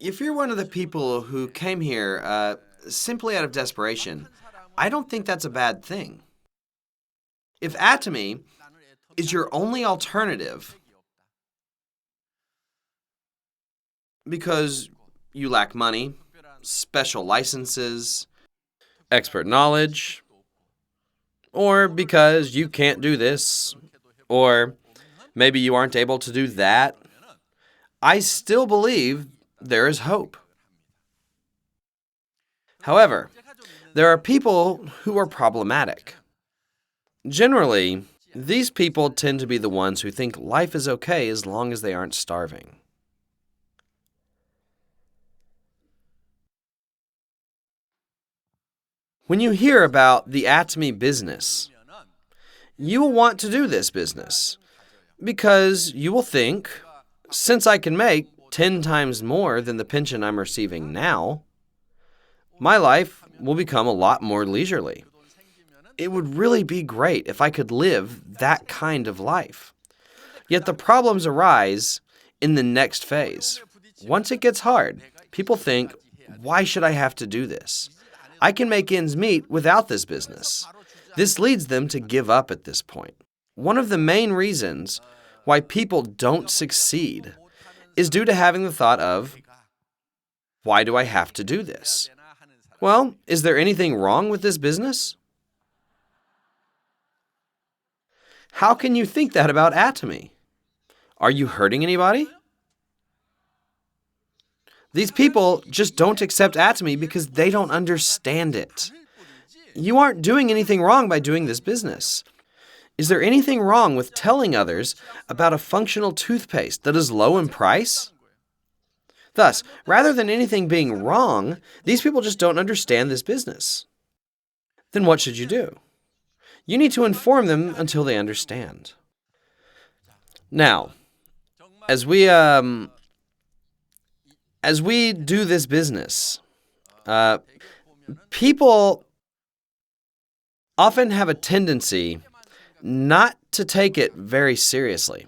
If you're one of the people who came here simply out of desperation, I don't think that's a bad thing. If Atomy is your only alternative because you lack money, special licenses, expert knowledge, or because you can't do this, or maybe you aren't able to do that, I still believe there is hope. However, there are people who are problematic. Generally, these people tend to be the ones who think life is okay as long as they aren't starving. When you hear about the Atomy business, you will want to do this business because you will think, since I can make 10 times more than the pension I'm receiving now, my life will become a lot more leisurely. It would really be great if I could live that kind of life. Yet the problems arise in the next phase. Once it gets hard, people think, why should I have to do this? I can make ends meet without this business. This leads them to give up at this point. One of the main reasons why people don't succeed is due to having the thought of, why do I have to do this? Well, is there anything wrong with this business? How can you think that about Atomy? Are you hurting anybody? These people just don't accept Atomy because they don't understand it. You aren't doing anything wrong by doing this business. Is there anything wrong with telling others about a functional toothpaste that is low in price? Thus, rather than anything being wrong, these people just don't understand this business. Then what should you do? You need to inform them until they understand. Now, as we do this business, people often have a tendency not to take it very seriously.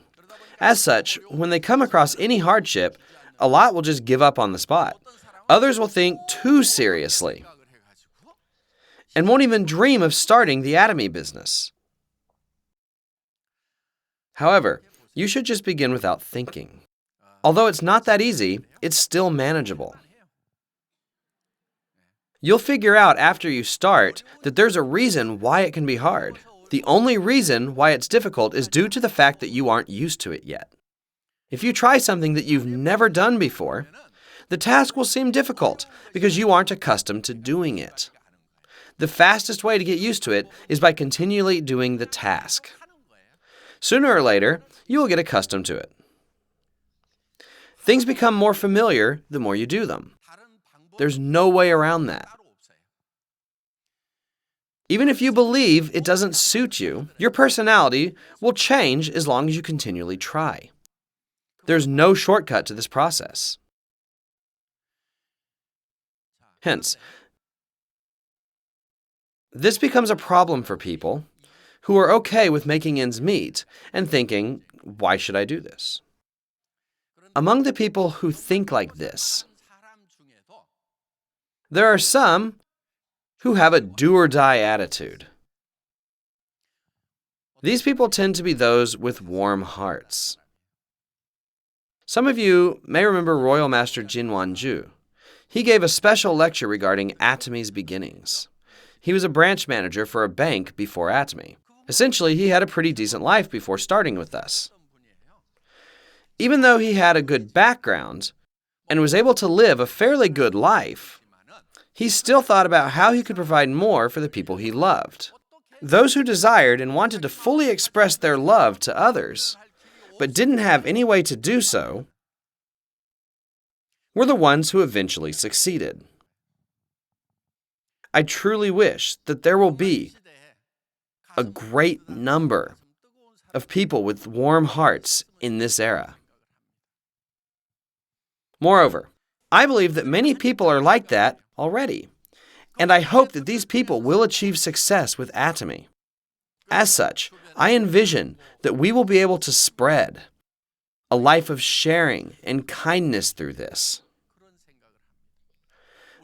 As such, when they come across any hardship, a lot will just give up on the spot. Others will think too seriously and won't even dream of starting the Atomy business. However, you should just begin without thinking. Although it's not that easy, it's still manageable. You'll figure out after you start that there's a reason why it can be hard. The only reason why it's difficult is due to the fact that you aren't used to it yet. If you try something that you've never done before, the task will seem difficult because you aren't accustomed to doing it. The fastest way to get used to it is by continually doing the task. Sooner or later, you will get accustomed to it. Things become more familiar the more you do them. There's no way around that. Even if you believe it doesn't suit you, your personality will change as long as you continually try. There's no shortcut to this process. Hence, this becomes a problem for people who are okay with making ends meet and thinking, why should I do this? Among the people who think like this, there are some who have a do-or-die attitude. These people tend to be those with warm hearts. Some of you may remember Royal Master Jinwanju. He gave a special lecture regarding Atomy's beginnings. He was a branch manager for a bank before Atomy. Essentially, he had a pretty decent life before starting with us. Even though he had a good background and was able to live a fairly good life, he still thought about how he could provide more for the people he loved. Those who desired and wanted to fully express their love to others, but didn't have any way to do so, were the ones who eventually succeeded. I truly wish that there will be a great number of people with warm hearts in this era. Moreover, I believe that many people are like that already, and I hope that these people will achieve success with Atomy. As such, I envision that we will be able to spread a life of sharing and kindness through this.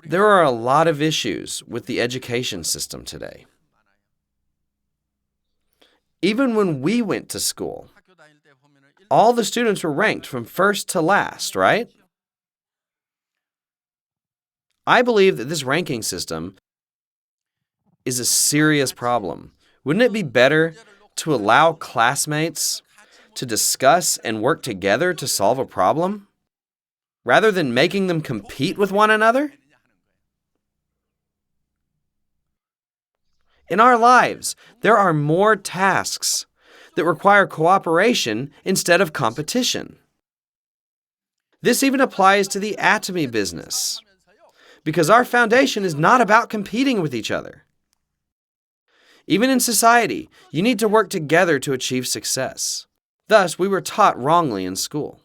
There are a lot of issues with the education system today. Even when we went to school, all the students were ranked from first to last, right? I believe that this ranking system is a serious problem. Wouldn't it be better to allow classmates to discuss and work together to solve a problem, rather than making them compete with one another? In our lives, there are more tasks that require cooperation instead of competition. This even applies to the Atomy business, because our foundation is not about competing with each other. Even in society, you need to work together to achieve success. Thus, we were taught wrongly in school.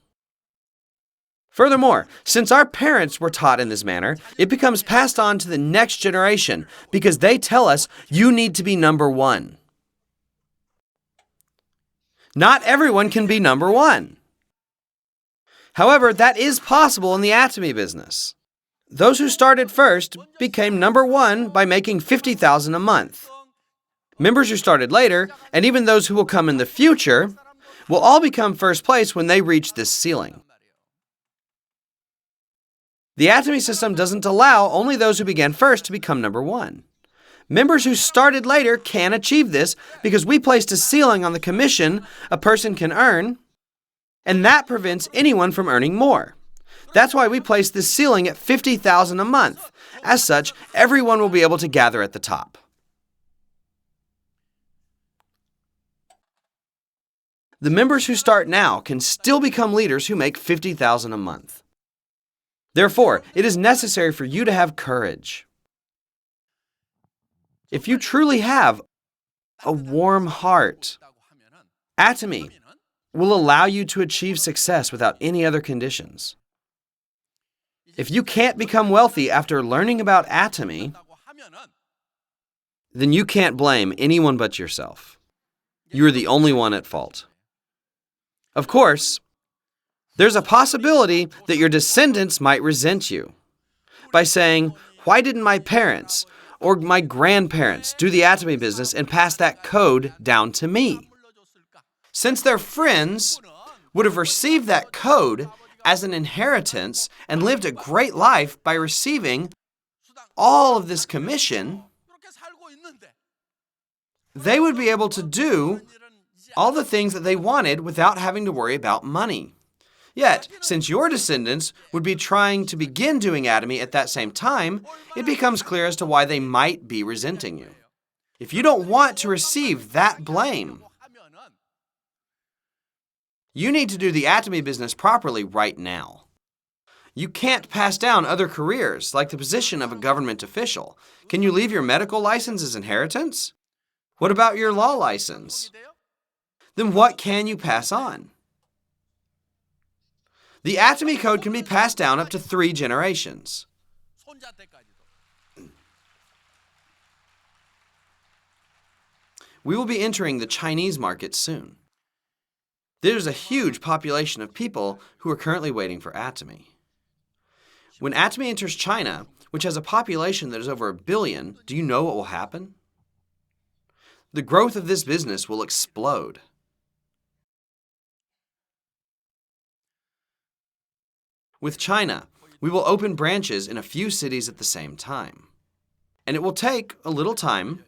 Furthermore, since our parents were taught in this manner, it becomes passed on to the next generation because they tell us, you need to be number one. Not everyone can be number one. However, that is possible in the Atomy business. Those who started first became number one by making $50,000 a month. Members who started later, and even those who will come in the future, will all become first place when they reach this ceiling. The Atomy system doesn't allow only those who began first to become number one. Members who started later can achieve this because we placed a ceiling on the commission a person can earn, and that prevents anyone from earning more. That's why we placed this ceiling at $50,000 a month. As such, everyone will be able to gather at the top. The members who start now can still become leaders who make $50,000 a month. Therefore, it is necessary for you to have courage. If you truly have a warm heart, Atomy will allow you to achieve success without any other conditions. If you can't become wealthy after learning about Atomy, then you can't blame anyone but yourself. You are the only one at fault. Of course, there's a possibility that your descendants might resent you by saying, why didn't my parents or my grandparents do the Atomy business and pass that code down to me? Since their friends would have received that code as an inheritance and lived a great life by receiving all of this commission, they would be able to do all the things that they wanted without having to worry about money. Yet, since your descendants would be trying to begin doing Atomy at that same time, it becomes clear as to why they might be resenting you. If you don't want to receive that blame, you need to do the Atomy business properly right now. You can't pass down other careers, like the position of a government official. Can you leave your medical license as inheritance? What about your law license? Then what can you pass on? The Atomy code can be passed down up to 3 generations. We will be entering the Chinese market soon. There's a huge population of people who are currently waiting for Atomy. When Atomy enters China, which has a population that is over 1 billion, do you know what will happen? The growth of this business will explode. With China, we will open branches in a few cities at the same time. And it will take a little time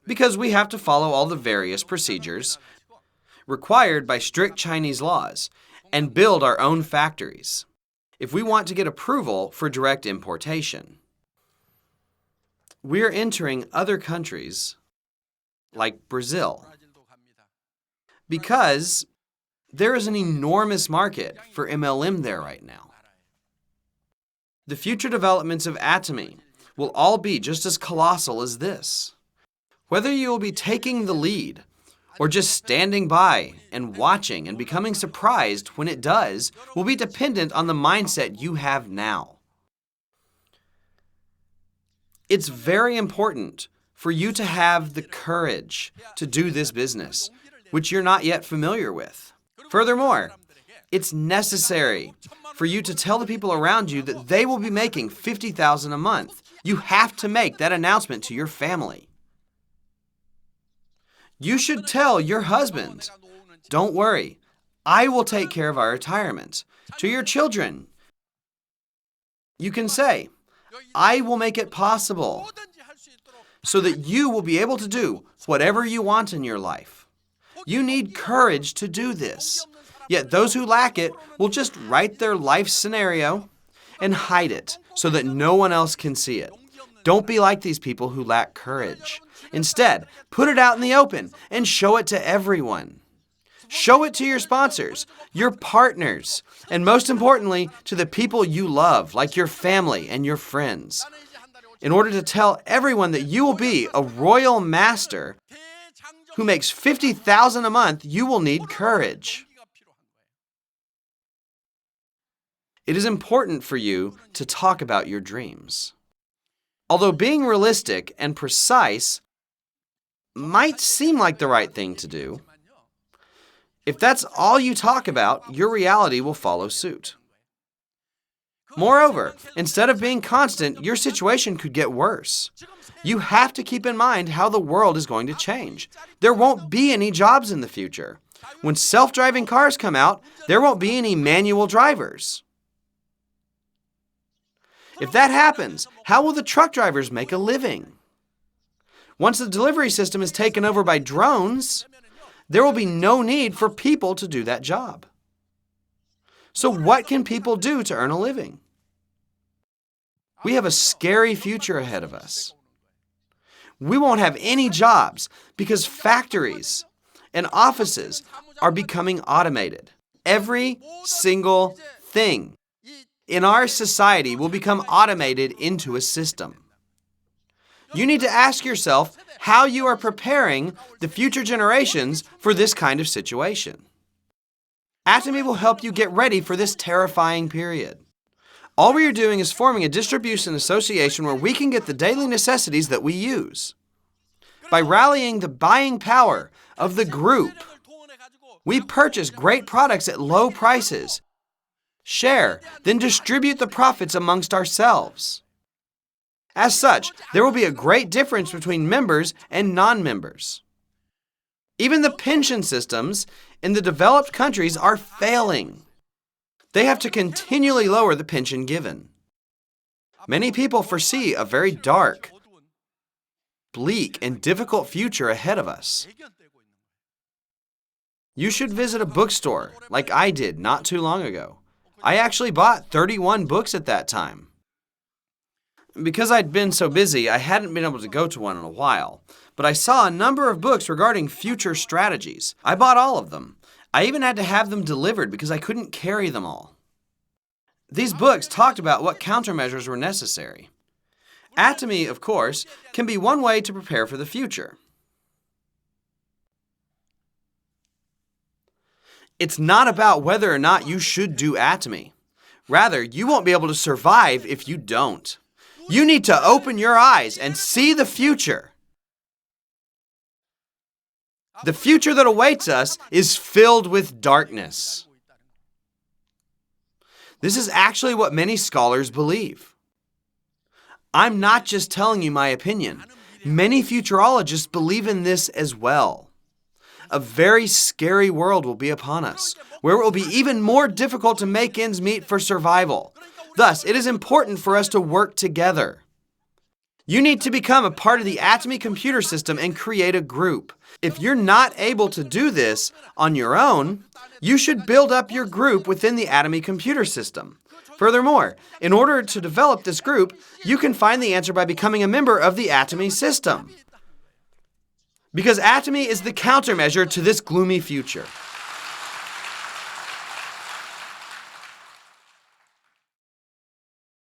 because we have to follow all the various procedures required by strict Chinese laws and build our own factories if we want to get approval for direct importation. We are entering other countries like Brazil because there is an enormous market for MLM there right now. The future developments of Atomy will all be just as colossal as this. Whether you will be taking the lead or just standing by and watching and becoming surprised when it does will be dependent on the mindset you have now. It's very important for you to have the courage to do this business, which you're not yet familiar with. Furthermore, It's necessary for you to tell the people around you that they will be making $50,000 a month. You have to make that announcement to your family. You should tell your husband, "Don't worry, I will take care of our retirement." To your children, you can say, "I will make it possible so that you will be able to do whatever you want in your life." You need courage to do this. Yet those who lack it will just write their life scenario and hide it so that no one else can see it. Don't be like these people who lack courage. Instead, put it out in the open and show it to everyone. Show it to your sponsors, your partners, and most importantly, to the people you love, like your family and your friends. In order to tell everyone that you will be a royal master who makes $50,000 a month, you will need courage. It is important for you to talk about your dreams. Although being realistic and precise might seem like the right thing to do, if that's all you talk about, your reality will follow suit. Moreover, instead of being constant, your situation could get worse. You have to keep in mind how the world is going to change. There won't be any jobs in the future. When self-driving cars come out, there won't be any manual drivers. If that happens, how will the truck drivers make a living? Once the delivery system is taken over by drones, there will be no need for people to do that job. So what can people do to earn a living? We have a scary future ahead of us. We won't have any jobs because factories and offices are becoming automated. Every single thing in our society will become automated into a system. You need to ask yourself how you are preparing the future generations for this kind of situation. Atomy will help you get ready for this terrifying period. All we are doing is forming a distribution association where we can get the daily necessities that we use. By rallying the buying power of the group, we purchase great products at low prices, share, then distribute the profits amongst ourselves. As such, there will be a great difference between members and non-members. Even the pension systems in the developed countries are failing. They have to continually lower the pension given. Many people foresee a very dark, bleak, and difficult future ahead of us. You should visit a bookstore like I did not too long ago. I actually bought 31 books at that time. Because I'd been so busy, I hadn't been able to go to one in a while. But I saw a number of books regarding future strategies. I bought all of them. I even had to have them delivered because I couldn't carry them all. These books talked about what countermeasures were necessary. Atomy, of course, can be one way to prepare for the future. It's not about whether or not you should do Atomy. Rather, you won't be able to survive if you don't. You need to open your eyes and see the future. The future that awaits us is filled with darkness. This is actually what many scholars believe. I'm not just telling you my opinion. Many futurologists believe in this as well. A very scary world will be upon us, where it will be even more difficult to make ends meet for survival. Thus, it is important for us to work together. You need to become a part of the Atomy computer system and create a group. If you're not able to do this on your own, you should build up your group within the Atomy computer system. Furthermore, in order to develop this group, you can find the answer by becoming a member of the Atomy system. Because Atomy is the countermeasure to this gloomy future.